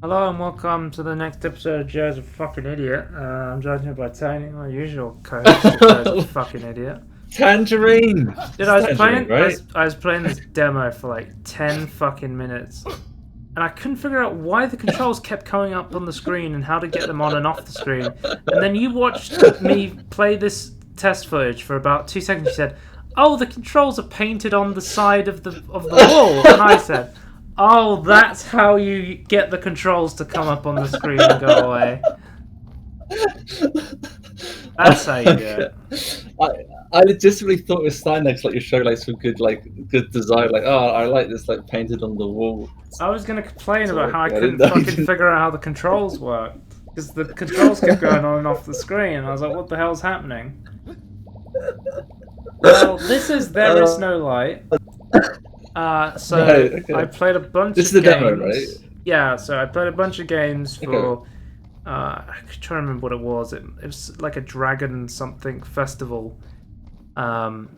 Hello and welcome to the next episode of Joe's a Fucking Idiot. I'm joined here by Tony, my usual co-host of Joe's a Fucking Idiot. Tangerine! Dude, It's Tangerine, right? I was playing this demo for like 10 fucking minutes, and I couldn't figure out why the controls kept coming up on the screen and how to get them on and off the screen. And then you watched me play this test footage for about 2 seconds. You said, "Oh, the controls are painted on the side of the wall," and I said, "Oh, that's how you get the controls to come up on the screen and go away. That's how you do it." I legitimately thought it was starting next like you show like some good design, like I like this like painted on the wall. I was gonna complain So about how I didn't couldn't know. fucking figure out how the controls worked. Because the controls kept going on and off the screen, and I was like, what the hell's happening? Well, this is There Is No Light. So Right, okay. I played a bunch This of is the games. demo, right? Yeah, so I played a bunch of games for... Okay. I'm trying to remember what it was. It was like a dragon something festival that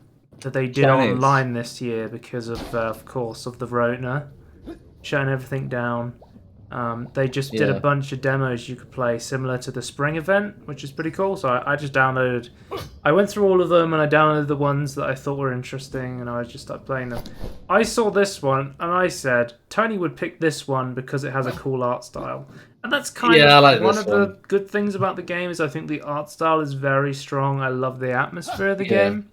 they did Chinese. online this year because of course, of the Rona shutting everything down. They just did a Yeah. bunch of demos you could play similar to the spring event, which is pretty cool. So I just downloaded... I went through all of them and I downloaded the ones that I thought were interesting and I just started playing them. I saw this one and I said, Tony would pick this one because it has a cool art style. And that's kind Yeah, I of like one this of one. the good things about the game is I think the art style is very strong. I love the atmosphere of the Yeah. game.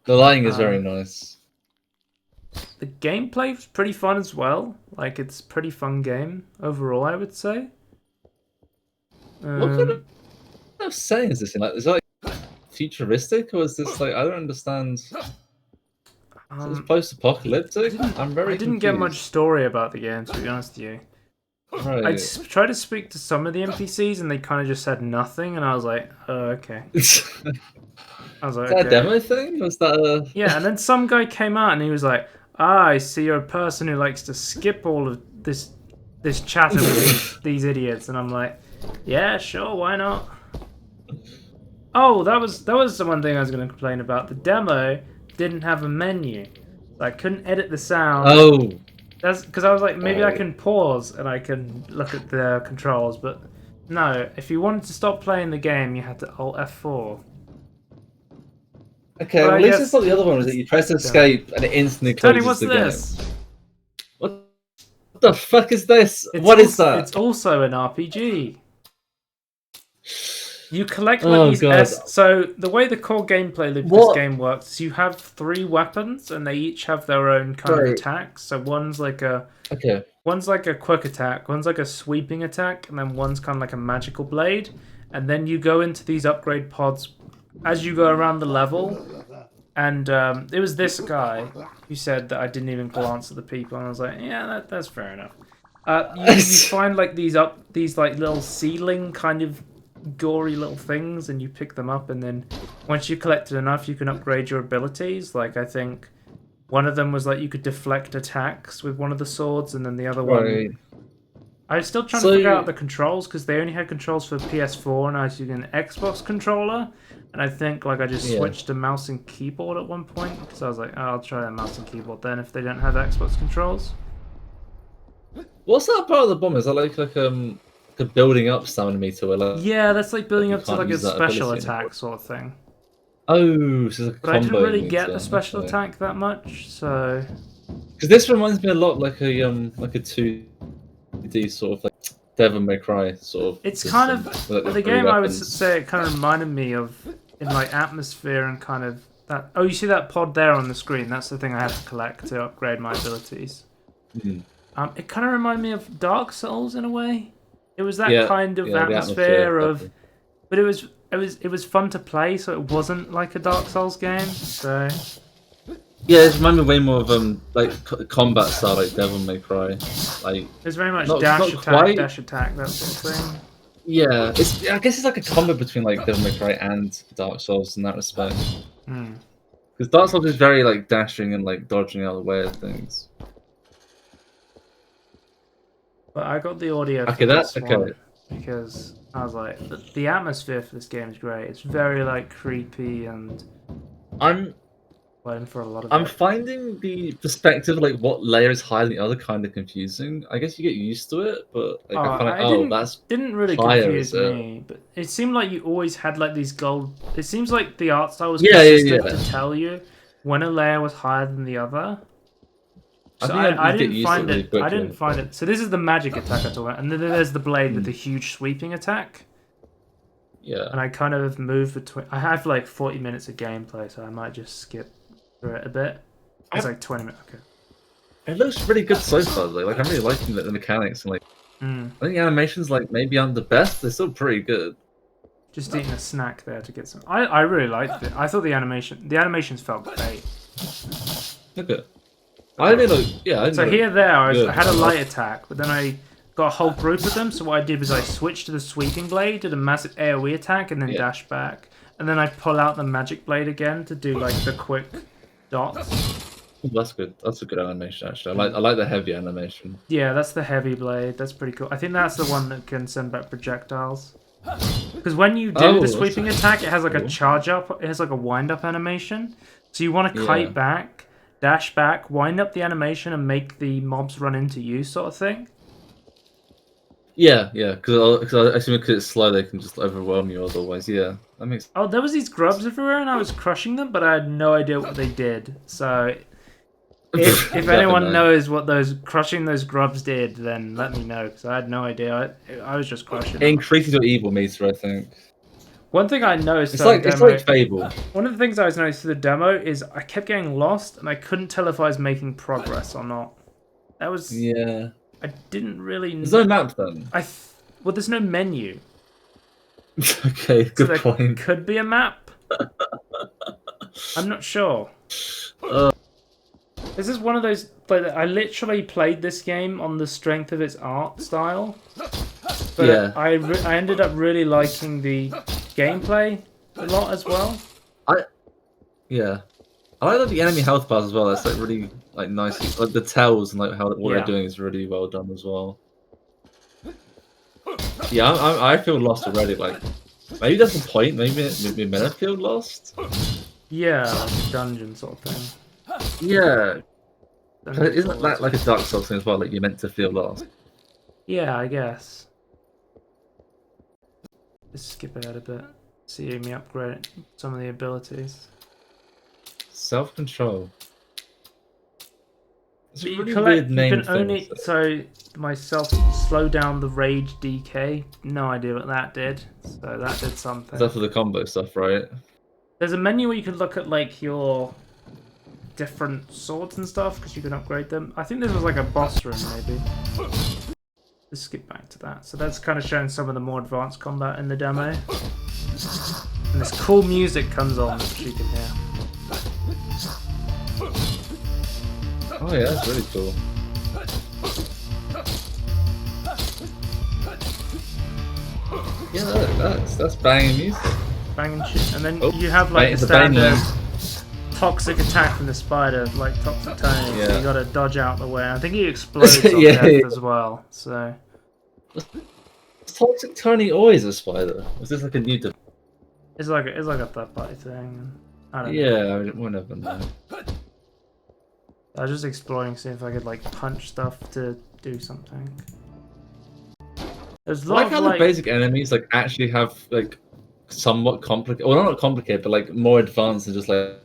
The lighting is very nice. The gameplay was pretty fun as well. Like, it's a pretty fun game overall, I would say. What kind of setting is this in? Like, is it like futuristic or is this like I don't understand? Is this post-apocalyptic? I'm very I didn't get much story about the game, to be honest with you. Right. I tried to speak to some of the NPCs and they kind of just said nothing, and I was like, oh, okay. I was like, Is that okay. a demo thing? Was that a... Yeah, and then some guy came out and he was like, I see you're a person who likes to skip all of this chatter with these idiots, and I'm like, yeah, sure, why not? Oh, that was the one thing I was going to complain about. The demo didn't have a menu. I couldn't edit the sound. Oh. That's because I was like, maybe I can pause and I can look at the controls, but no. If you wanted to stop playing the game, you had to Alt F4. Okay, well, at least it's not the other one, was it? You press escape and it instantly Tony, closes what's the this? game. What the fuck is this? What is that? It's also an RPG. You collect Oh, these God. So the way the core gameplay loop of this game works is you have 3 weapons and they each have their own kind of attacks. So one's like a quick attack, one's like a sweeping attack, and then one's kind of like a magical blade. And then you go into these upgrade pods as you go around the level. And it was this guy who said that I didn't even glance at the people, and I was like, yeah, that's fair enough. You find like these like little ceiling kind of gory little things, and you pick them up, and then once you collected enough, you can upgrade your abilities. Like, I think one of them was like you could deflect attacks with one of the swords, and then the other one... I was still trying to figure out the controls, because they only had controls for PS4, and I was using an Xbox controller, and I think like I just switched to mouse and keyboard at one point, because I was like, oh, I'll try a mouse and keyboard then if they don't have Xbox controls. What's that part of the bomb? Is that like a building up stamina meter? Where, like, yeah, that's like building up to like a special attack sort of thing. Oh, so it's like a combo. But I didn't really get the special attack that much, so... Because this reminds me a lot like a 2D sort of like Devil May Cry sort of. It's kind of the game. I would say it kind of reminded me of in like atmosphere and kind of that. Oh, you see that pod there on the screen? That's the thing I had to collect to upgrade my abilities. It kind of reminded me of Dark Souls in a way. It was that kind of atmosphere of, but it was fun to play, so it wasn't like a Dark Souls game. So yeah, it reminded me way more of like combat style, like Devil May Cry. Like it's very much dash attack, that sort of thing. Yeah, I guess it's like a combo between like Devil May Cry and Dark Souls in that respect. Because Dark Souls is very like dashing and like dodging out of the way of things. But I got the audio for this one because I was like, the atmosphere for this game is great. It's very like creepy, and Playing for a lot of I'm it. finding the perspective, like what layer is higher than the other, kind of confusing. I guess you get used to it, but like I find like, that's didn't really higher, confuse is it? me, but it seemed like you always had like these gold. It seems like the art style was Yeah, consistent to tell you when a layer was higher than the other. I So think I you get didn't used to it find really it. I quickly. didn't find it. So this is the magic attack I talk about, and then there's the blade with the huge sweeping attack. Yeah. And I kind of move between. I have like 40 minutes of gameplay, so I might just skip through it a bit. It's like 20 minutes. Okay. It looks really good so far, though. Like I'm really liking the mechanics and like. I think the animations like maybe aren't the best. They're still pretty good. Just eating a snack there to get some. I really liked it. I thought the animations felt great. Okay. I didn't know. Yeah. I didn't know I had a light attack, but then I got a whole group of them. So what I did was I switched to the sweeping blade, did a massive AOE attack, and then dash back. And then I pull out the magic blade again to do like the quick dots. That's good. That's a good animation, actually. I like the heavy animation. Yeah, that's the heavy blade. That's pretty cool. I think that's the one that can send back projectiles. Because when you do the sweeping attack, it has like a charge up. It has like a wind up animation. So you want to kite back, dash back, wind up the animation, and make the mobs run into you, sort of thing. Yeah, because I assume because it's slow, they can just overwhelm you otherwise. Yeah, that makes. Oh, there was these grubs everywhere, and I was crushing them, but I had no idea what they did. So. If anyone knows what crushing those grubs did, then let me know, because I had no idea. I was just crushing them. It increases your evil meter, I think. One thing I noticed it's like Fable. One of the things I was noticing through the demo is I kept getting lost, and I couldn't tell if I was making progress or not. That was I didn't really. There's no map then. Well, there's no menu. Okay, good point. Could be a map. I'm not sure. This is one of those. But I literally played this game on the strength of its art style. But I ended up really liking the gameplay a lot as well. I like the enemy health bars as well. That's like really like nice. Like the tells and like how what they're doing is really well done as well. Yeah, I feel lost already. Like maybe that's the point. Maybe meant to feel lost. Yeah, like a dungeon sort of thing. Yeah. Isn't that like a Dark Souls thing as well? Like you're meant to feel lost. Yeah, I guess. Just skip ahead a bit. See me upgrade some of the abilities. Self-control. You can only myself slow down the rage DK. No idea what that did. So that did something. Is that for the combo stuff, right? There's a menu where you can look at like your different swords and stuff because you can upgrade them. I think this was like a boss room maybe. Let's skip back to that. So that's kind of showing some of the more advanced combat in the demo. And this cool music comes on, which you can hear. Oh yeah, that's really cool. Yeah, that's banging music. Banging shit. And then you have like the standard toxic attack from the spider, like Toxic Tony. Yeah. So you gotta dodge out the way. I think he explodes on death as well. So is Toxic Tony always a spider? Was this like a new? It's like a third party thing. I don't know. Yeah, we'll never know. I was just exploring, seeing if I could like punch stuff to do something. There's like how the basic enemies like actually have like somewhat complicated, well not complicated, but like more advanced than just like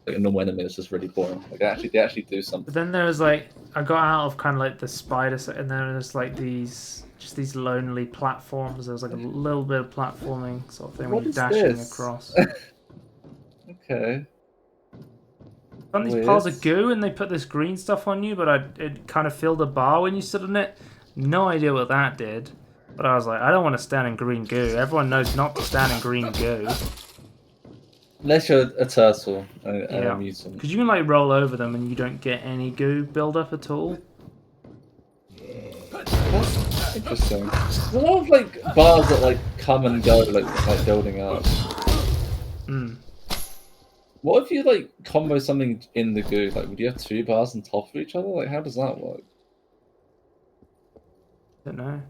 a normal enemy. It's just really boring. Like they actually do something. But then there was like I got out of kind of like the spider set, and then there's like these lonely platforms. There was like a little bit of platforming sort of thing when you're dashing across. Okay. On these piles of goo, and they put this green stuff on you, but it kind of filled a bar when you stood on it. No idea what that did, but I was like, I don't want to stand in green goo. Everyone knows not to stand in green goo. Unless you're a turtle and a mutant. Because you can like roll over them and you don't get any goo build-up at all. That's interesting. There's a lot of like bars that like come and go, like building up. What if you like combo something in the goo? Like, would you have two bars on top of each other? Like, how does that work? I don't know.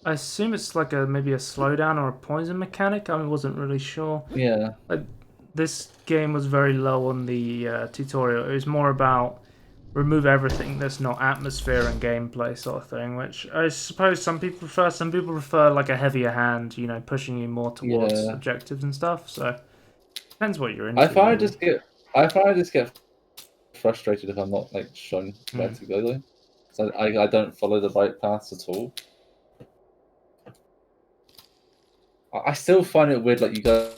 I assume it's like maybe a slowdown or a poison mechanic. I wasn't really sure. Yeah. Like this game was very low on the tutorial. It was more about remove everything that's not atmosphere and gameplay sort of thing, which I suppose some people prefer. Some people prefer like a heavier hand, you know, pushing you more towards objectives and stuff. So depends what you're into. I find I just get frustrated if I'm not like shown where to go. So I don't follow the right paths at all. I still find it weird, like you go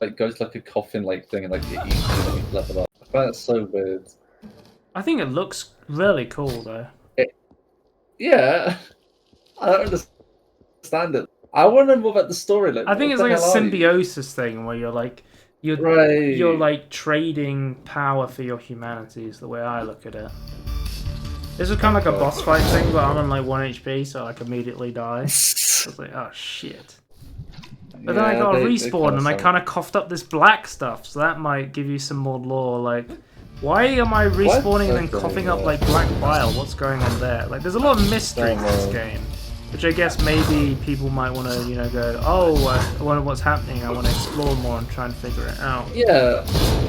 to like a coffin like thing and like it eats you and you level up. I find that so weird. I think it looks really cool though. Yeah, I don't understand it. I want to know more about the story. Like, I think it's like a symbiosis thing where you're like you're like trading power for your humanity is the way I look at it. This was kind of like a boss fight thing, but I'm on like 1 HP, so I like immediately die. I was like, oh shit. But then I got a respawn and I kind of coughed up this black stuff, so that might give you some more lore. Like, why am I respawning and then coughing up like black bile? What's going on there? Like, there's a lot of mystery in this game, which I guess maybe people might want to, you know, go, oh, I wonder what's happening. I want to explore more and try and figure it out. Yeah,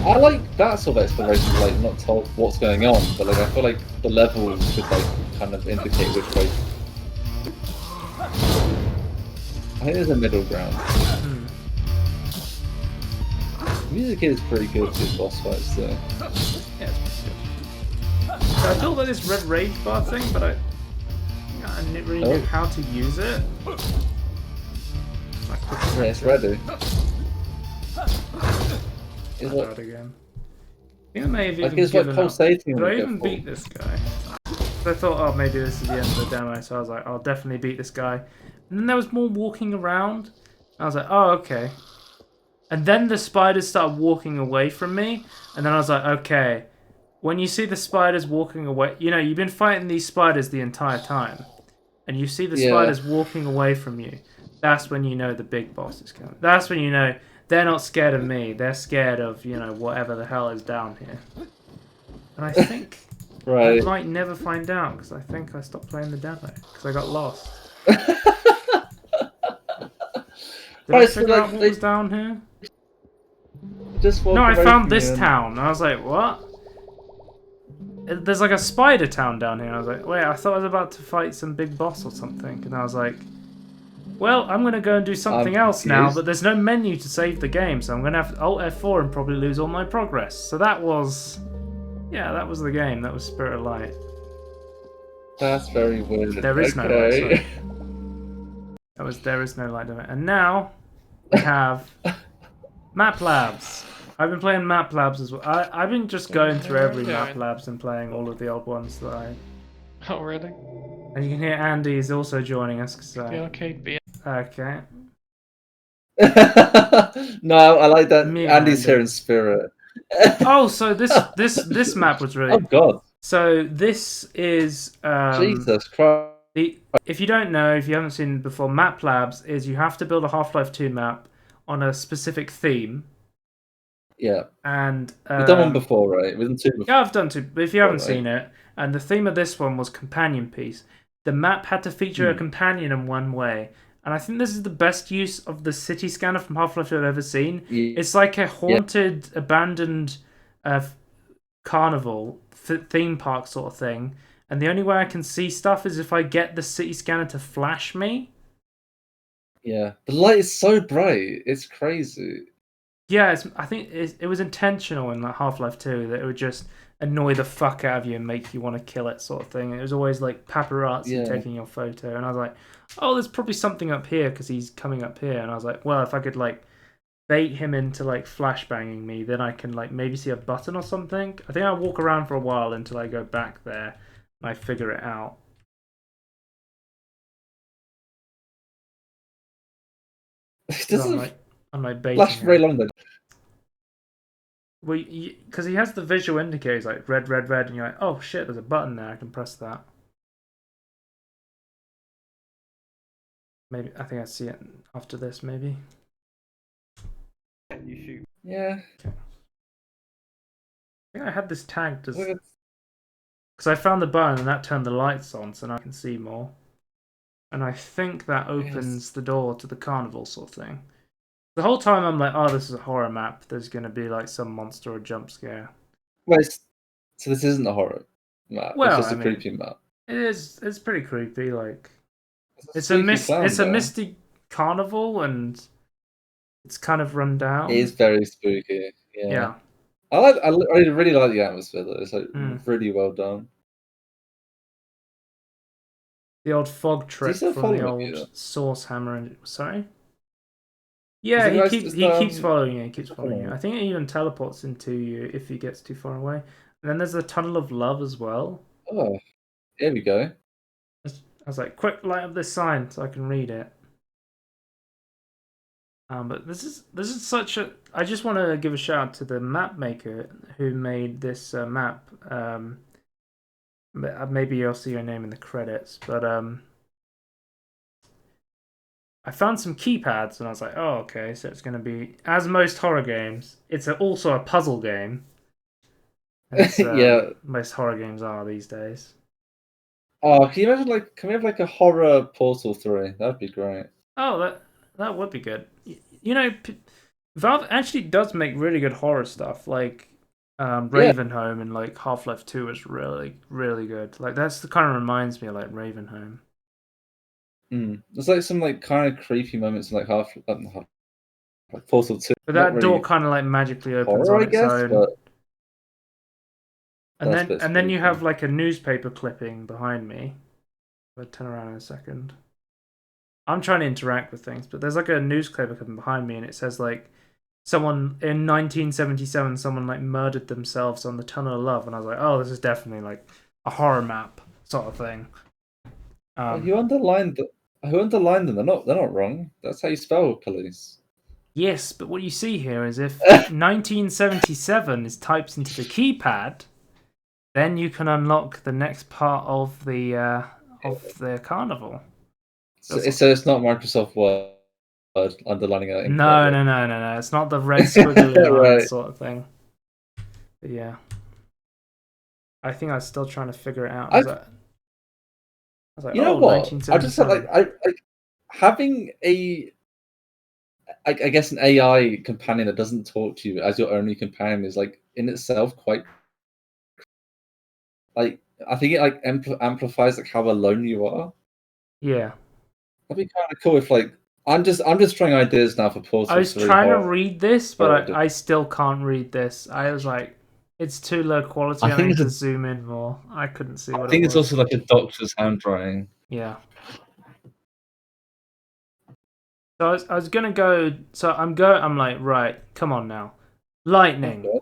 I like that sort of exploration, like not told what's going on, but like I feel like the levels should like kind of indicate which way. I think there's a middle ground. The music is pretty good for boss fights, though. Yeah, it's pretty good. So I built this red rage bar thing, but I didn't really know how to use it. Yeah, it's ready. Is it again? I think I may have even given up. Did I even beat this guy? So I thought, oh, maybe this is the end of the demo, so I was like, I'll definitely beat this guy. And then there was more walking around. I was like, oh, okay. And then the spiders started walking away from me. And then I was like, okay. When you see the spiders walking away, you know, you've been fighting these spiders the entire time. And you see the spiders walking away from you. That's when you know the big boss is coming. That's when you know they're not scared of me. They're scared of, you know, whatever the hell is down here. And I think I might never find out because I think I stopped playing the demo because I got lost. Did I figure out what was down here? No, I found this town. I was like, what? There's like a spider town down here. I was like, wait, I thought I was about to fight some big boss or something. And I was like, well, I'm going to go and do something else now, but there's no menu to save the game, so I'm going to have to Alt F4 and probably lose all my progress. So that was... yeah, that was the game. That was Spirit of Light. That's very weird. There is no light, sorry. There is no light to it. And now we have Map Labs. I've been playing Map Labs as well. I've been just going through every Map Labs and playing all of the old ones that I... Oh, really? And you can hear Andy is also joining us. So... yeah, okay, okay. No, I like that. Andy's here in spirit. Oh, so this map was really... oh, God. So this is... Jesus Christ. If you don't know, if you haven't seen it before, Map Labs is you have to build a Half-Life 2 map on a specific theme. Yeah. And we've done one before, right? We've done two before. Yeah, I've done two, but if you haven't seen it, and the theme of this one was companion piece. The map had to feature a companion in one way. And I think this is the best use of the city scanner from Half-Life I've ever seen. Yeah. It's like a haunted, abandoned carnival, theme park sort of thing. And the only way I can see stuff is if I get the city scanner to flash me. Yeah, the light is so bright. It's crazy. Yeah, I think it was intentional in like Half-Life 2 that it would just annoy the fuck out of you and make you want to kill it sort of thing. It was always like paparazzi taking your photo. And I was like, oh, there's probably something up here because he's coming up here. And I was like, well, if I could like bait him into like flashbanging me, then I can like maybe see a button or something. I think I'll walk around for a while until I go back there and I figure it out. It doesn't I'm like baiting flash very long then. Well, because he has the visual indicators like red, red, red, and you're like, oh shit, there's a button there, I can press that. Maybe I think I see it after this. Maybe. You shoot. Yeah. Okay. I think I had this tagged as because I found the button and that turned the lights on, so now I can see more. And I think that opens the door to the carnival sort of thing. The whole time I'm like, oh, this is a horror map. There's gonna be like some monster or jump scare. Wait, so this isn't a horror map. It's Well, just I a mean, creepy map. it is. It's pretty creepy. Like, It's a spooky clown It's a though. misty carnival, and it's kind of run It is down. very spooky. Yeah. Yeah. I really like the atmosphere though. It's like really well done. The old fog Is he trip still from the following you? old source hammer. And sorry. Is Yeah, it guys? he keeps following you. He keeps following following you. you? I think it even teleports into you if he gets too far away. And then there's the tunnel of love as well. Oh, here we go. I was like, quick, light up this sign so I can read it. But this is such a. I just want to give a shout out to the map maker who made this map. Maybe you'll see your name in the credits, but I found some keypads and I was like, oh, okay, so it's going to be, as most horror games, it's also a puzzle game. As, Yeah. most horror games are these days. Oh, can you imagine like? Can we have like a horror Portal 3? That'd be great. Oh, that would be good. You know, Valve actually does make really good horror stuff. Like Ravenholm and like Half-Life 2 is really really good. Like that's the kind of reminds me of like Ravenholm. There's like some like kind of creepy moments in like like Portal 2. But Not that door really kind of like magically opens horror, on I its guess, own. but And that's a bit then you spooky. have like a newspaper clipping behind me. I'll turn around in a second. I'm trying to interact with things, but there's like a newspaper clipping behind me and it says like someone in 1977 someone like murdered themselves on the Tunnel of Love, and I was like, oh, this is definitely like a horror map sort of thing. You underlined who underlined them? They're not wrong. That's how you spell police. Yes, but what you see here is if 1977 is typed into the keypad, then you can unlock the next part of the carnival. So it's not Microsoft Word underlining it incorrectly. No. It's not the red squiggly line Right. sort of thing. But yeah. I think I was still trying to figure it out. I was like, you know oh, what? I just said 1977. like having I guess an AI companion that doesn't talk to you as your only companion is like in itself quite like I think it like amplifies like how alone you are. Yeah. That'd be kind of cool if like I'm just trying ideas now for Portal I was 3 trying to horror. read this, but I still can't read this. I was like, it's too low quality. I need to zoom in more. I couldn't see what it was. I think it's also like a doctor's handwriting. Yeah. So I was gonna go. So I'm like, right, come on now. Lightning. Okay.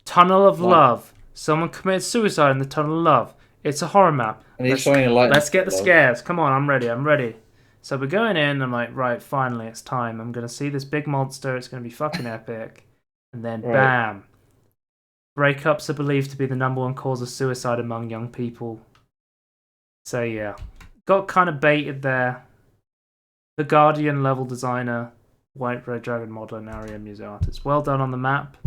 Tunnel of Love. Someone committed suicide in the Tunnel of Love. It's a horror map. And he's showing a lightning. Let's get the scares. Come on, I'm ready. So we're going in. I'm like, right, finally, it's time. I'm gonna see this big monster. It's gonna be fucking epic. And then, bam. Breakups are believed to be the #1 cause of suicide among young people. So yeah, got kind of baited there. The Guardian level designer, White Red Dragon model, and Aria music artist. Well done on the map.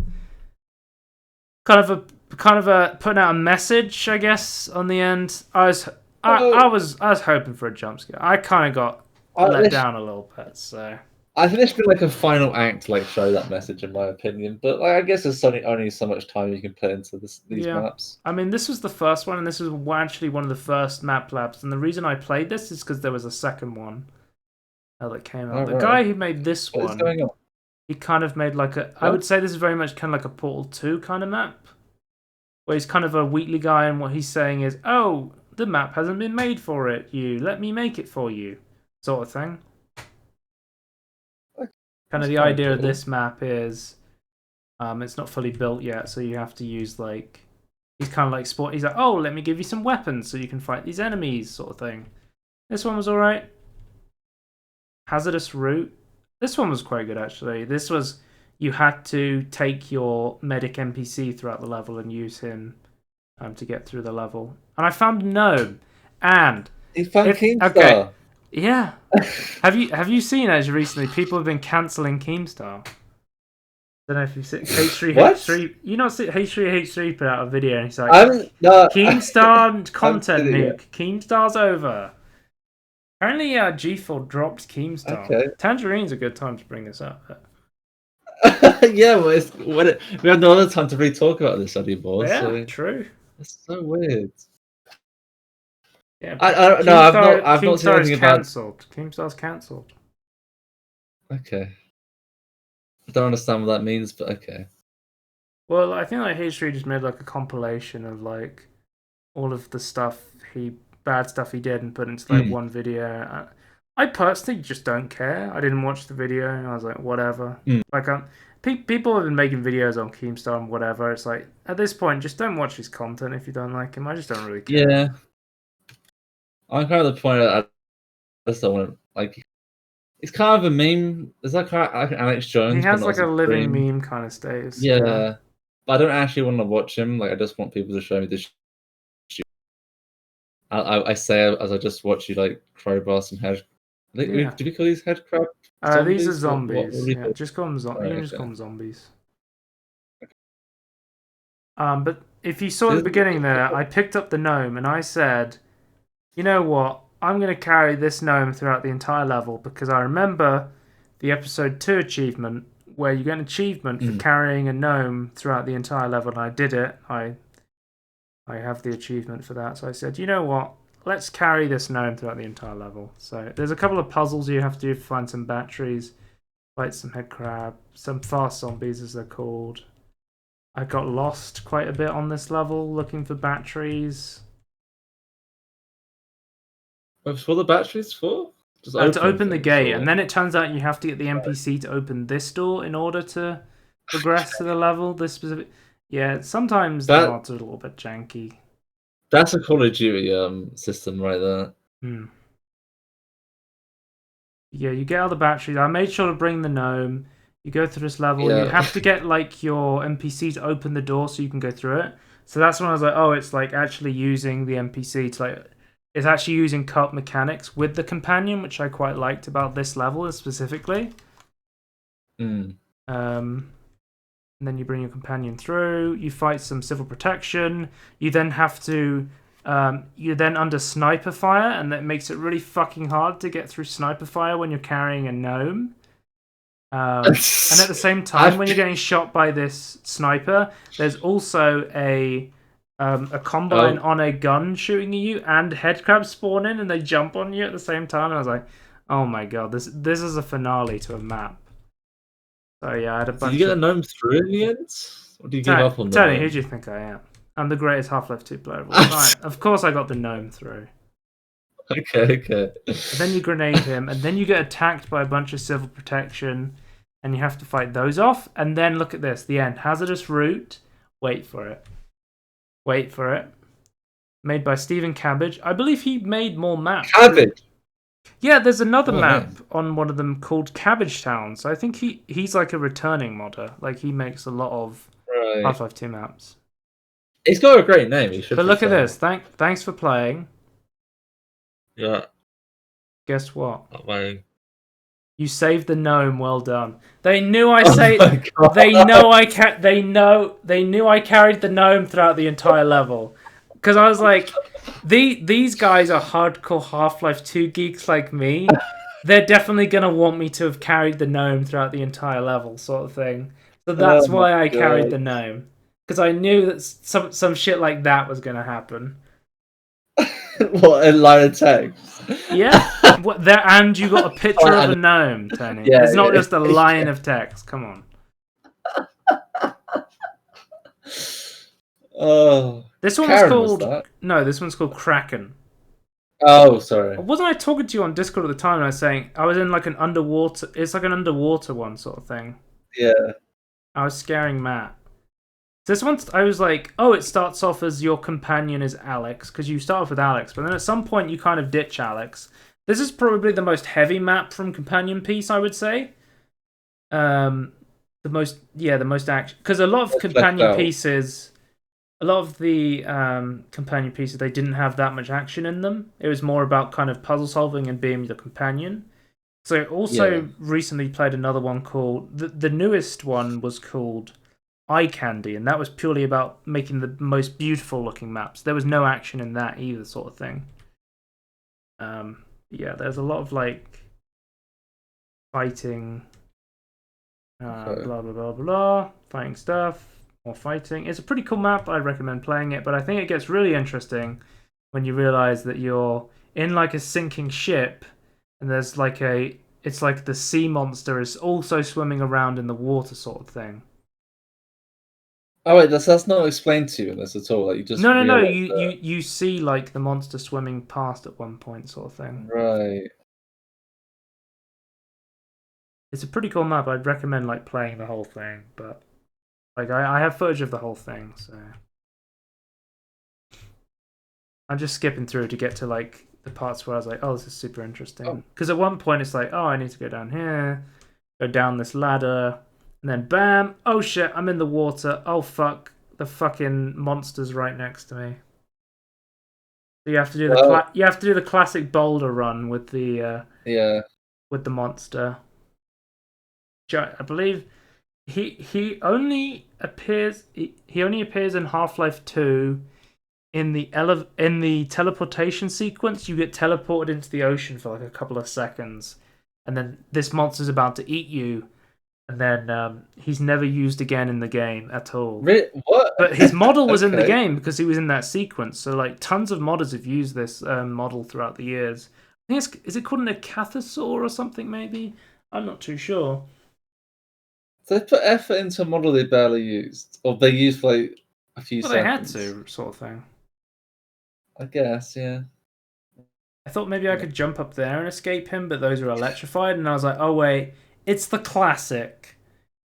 Kind of a putting out a message, I guess, on the end. I was hoping for a jump scare. I kind of got let down a little bit. So I think there should be like a final act to like show that message, in my opinion. But like, I guess there's only so much time you can put into these maps. I mean, this was the first one, and this was actually one of the first map labs. And the reason I played this is because there was a second one that came out. The guy who made this one, what's going on? He kind of made like I would say this is very much kind of like a Portal 2 kind of map, where he's kind of a Wheatley guy, and what he's saying is, oh, the map hasn't been made for it, let me make it for you, sort of thing. Kind of the idea of this map is, it's not fully built yet, so you have to use like, he's kind of like he's like, oh, let me give you some weapons so you can fight these enemies, sort of thing. This one was alright. Hazardous Route. This one was quite good, actually. This was, you had to take your medic NPC throughout the level and use him to get through the level. And I found Gnome. And you found Keemstar. Okay, yeah. have you seen as recently people have been cancelling Keemstar? I don't know if you've seen H3H3. You not see H3H3 put out a video and he's like, Keemstar content nuke. Keemstar's over. Apparently, G4 dropped Keemstar. Okay. Tangerine's a good time to bring this up. Yeah, well, we have no other time to really talk about this anymore. Yeah, So true. it's so weird. Yeah, No, I've not seen Keemstar is anything about. cancelled. Keemstar's cancelled. Okay, I don't understand what that means, but okay. Well, I think like H3 just made like a compilation of like all of the bad stuff he did and put into like one video. I personally just don't care. I didn't watch the video and I was like, whatever. Like, people have been making videos on Keemstar and whatever. It's like, at this point, just don't watch his content if you don't like him. I just don't really care. Yeah, I'm kind of the point. I just don't want to like. It's kind of a meme. Is that kind of like Alex Jones? He has but like not a living supreme. meme kind of status. Yeah, but I don't actually want to watch him. Like, I just want people to show me this. I say as I just watch you like crowbar some head. Do we call these head crab zombies? These are zombies. What Just call them zombies. You can just call them zombies. But if you saw at the beginning there, I picked up the gnome and I said, you know what? I'm going to carry this gnome throughout the entire level because I remember the episode 2 achievement where you get an achievement for carrying a gnome throughout the entire level, and I did it. I have the achievement for that. So I said, you know what? Let's carry this gnome throughout the entire level. So there's a couple of puzzles you have to do to find some batteries, fight some head crab, some fast zombies as they're called. I got lost quite a bit on this level looking for batteries. What's for the batteries for? To open the gate, and then it turns out you have to get the NPC to open this door in order to progress to the level. This specific, yeah. Sometimes the mods are a little bit janky. That's a Call of Duty system right there. Yeah, you get all the batteries. I made sure to bring the gnome. You go through this level. You have to get like your NPC to open the door so you can go through it. So that's when I was like, oh, it's like actually using the NPC to like. It's actually using co-op mechanics with the companion, which I quite liked about this level specifically. And then you bring your companion through. You fight some civil protection. You then have to. You're then under sniper fire, and that makes it really fucking hard to get through sniper fire when you're carrying a gnome. And at the same time, when you're getting shot by this sniper, there's also a combine on a gun shooting at you, and head crabs spawn in and they jump on you at the same time. And I was like, oh my god, this is a finale to a map. So yeah, I had a bunch. Did you get a gnome through in the end? Or do you give up on the Tony, who do you think I am? I'm the greatest Half-Life 2 player of all time. Of course I got the gnome through. Okay. And then you grenade him, and then you get attacked by a bunch of civil protection, and you have to fight those off. And then look at this, the end. Hazardous route. Wait for it. Made by Stephen Cabbage. I believe he made more maps. Cabbage? Yeah, there's another map on one of them called Cabbage Town. So I think he's like a returning modder. Like, he makes a lot of Half-Life 2 maps. He's got a great name. But look at this. Thanks for playing. Yeah. Guess what? Oh, you saved the gnome. Well done. They knew I saved. They knew I carried the gnome throughout the entire level. Because I was like, these guys are hardcore Half-Life 2 geeks like me. They're definitely gonna want me to have carried the gnome throughout the entire level, sort of thing. So that's why I carried the gnome. Because I knew that some shit like that was gonna happen. What, a line of text? Yeah. And you got a picture of a gnome, Tony. Yeah, it's not just a line of text. Come on. Oh. This one was called... No, this one's called Kraken. Oh, sorry. Wasn't I talking to you on Discord at the time and I was saying I was in like an underwater... It's like an underwater one sort of thing. Yeah. I was scaring Matt. This one, I was like, oh, it starts off as your companion is Alex, because you start off with Alex, but then at some point you kind of ditch Alex. This is probably the most heavy map from Companion Piece, I would say. The most action, because a lot of Companion Pieces, a lot of the Companion Pieces, they didn't have that much action in them. It was more about kind of puzzle solving and being the companion. So also recently played another one called the newest one was called Eye Candy, and that was purely about making the most beautiful looking maps. There was no action in that either, sort of thing. Yeah, there's a lot of like fighting. Blah blah blah blah. Fighting stuff. More fighting. It's a pretty cool map. I recommend playing it, but I think it gets really interesting when you realize that you're in like a sinking ship, and there's like a. It's like the sea monster is also swimming around in the water, sort of thing. Oh wait, that's not explained to you in this at all. Like you just no. You see like the monster swimming past at one point, sort of thing. Right. It's a pretty cool map. I'd recommend like playing the whole thing, but like I have footage of the whole thing, so I'm just skipping through to get to like the parts where I was like, oh, this is super interesting. Because at one point it's like, oh, I need to go down here, go down this ladder, and then bam, oh shit, I'm in the water. Oh fuck, the fucking monster's right next to me. So you have to do the classic boulder run with the with the monster. I believe he only appears in Half-Life 2 in the teleportation sequence. You get teleported into the ocean for like a couple of seconds, and then this monster's about to eat you, and then he's never used again in the game at all. What? But his model was in the game because he was in that sequence. So like tons of modders have used this model throughout the years. I think is it called an Acathosaur or something maybe? I'm not too sure. So they put effort into a model they barely used, or they used for like a few seconds. They had to, sort of thing. I guess, yeah. I thought maybe I could jump up there and escape him, but those are electrified, and I was like, oh wait, it's the classic.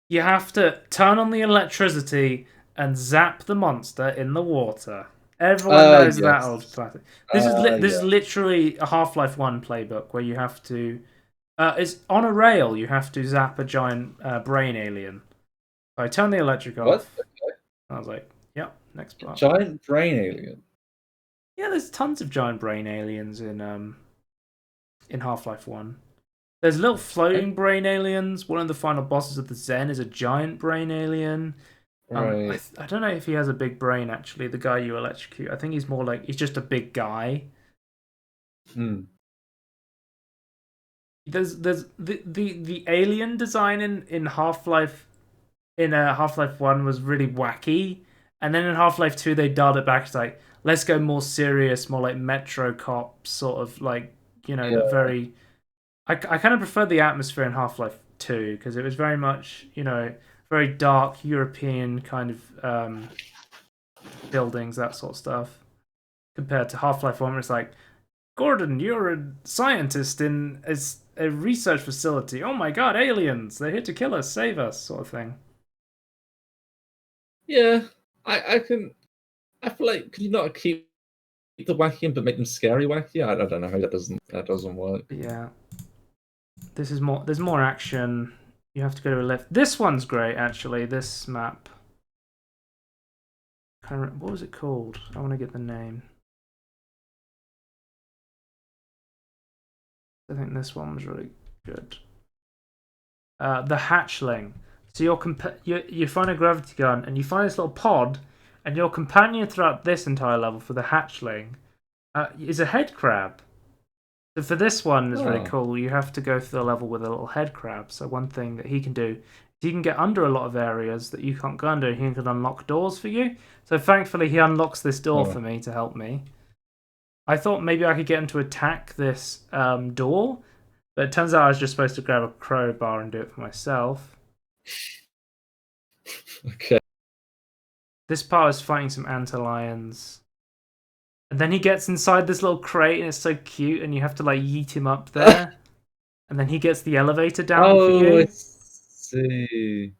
You have to turn on the electricity and zap the monster in the water. Everyone knows that old classic. This is literally a Half-Life 1 playbook where you have to. It's on a rail. You have to zap a giant brain alien. So I turned the electric off. Okay. I was like, "Yep, next part." Giant brain alien. Yeah, there's tons of giant brain aliens in Half-Life 1. There's little floating brain aliens. One of the final bosses of the Zen is a giant brain alien. Right. I don't know if he has a big brain actually. The guy you electrocute. I think he's more like he's just a big guy. There's the alien design in Half-Life Half-Life 1 was really wacky, and then in Half-Life 2 they dialed it back. It's like, let's go more serious, more like Metro Cop sort of like, the very I kind of prefer the atmosphere in Half-Life 2 because it was very much, very dark European kind of buildings, that sort of stuff, compared to Half-Life 1 where it's like, Gordon, you're a scientist in a research facility. Oh my god, aliens! They're here to kill us, save us, sort of thing. Yeah, I feel like, could you not keep the wacky but make them scary wacky? I don't know how that doesn't work. Yeah, this is more. There's more action. You have to go to a lift. This one's great, actually. This map. What was it called? I want to get the name. I think this one was really good. The Hatchling. So you find a gravity gun and you find this little pod, and your companion throughout this entire level for the Hatchling is a head crab. So for this one is really cool. You have to go through the level with a little head crab. So one thing that he can do is he can get under a lot of areas that you can't go under. He can unlock doors for you. So thankfully he unlocks this door for me to help me. I thought maybe I could get him to attack this door, but it turns out I was just supposed to grab a crowbar and do it for myself. Okay. This part is fighting some antlions. And then he gets inside this little crate and it's so cute, and you have to like yeet him up there. And then he gets the elevator down for you. I see.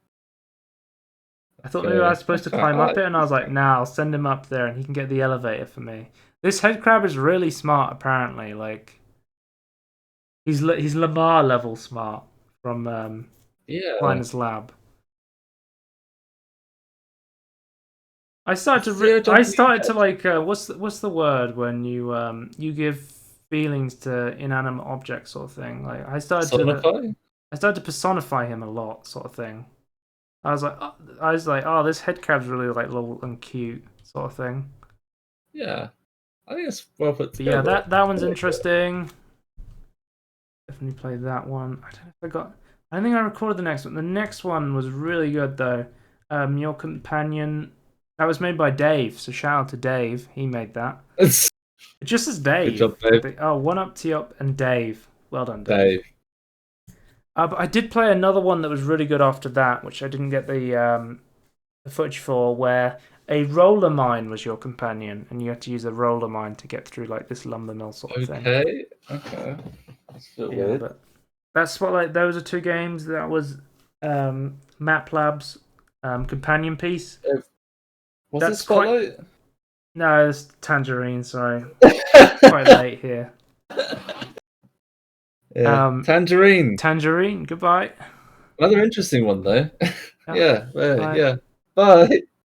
I thought maybe I was supposed to climb up it, and I was like, nah, I'll send him up there and he can get the elevator for me. This head crab is really smart, apparently. Like, he's Lamar level smart from Linus Lab. I started to like what's the word when you give feelings to inanimate objects, sort of thing. Like I started to personify him a lot, sort of thing. I was like, oh, this head crab's really like little and cute, sort of thing. Yeah, I think it's well put together. Yeah, that one's interesting. Definitely played that one. I don't know if I think I recorded the next one. The next one was really good though. Your companion. That was made by Dave. So shout out to Dave. He made that. It just says Dave. Good job, Dave. Oh, 1UP, T-UP, and Dave. Well done, Dave. But I did play another one that was really good after that, which I didn't get the footage for, where a roller mine was your companion, and you had to use a roller mine to get through like this lumber mill sort of thing. Okay. That's a bit weird. But that's what, like, those are two games. That was Map Lab's companion piece. Was it Spotlight? No, it's Tangerine. Sorry, quite late here. Yeah. Tangerine. Tangerine. Goodbye. Another interesting one though. Yeah. Bye. Bye.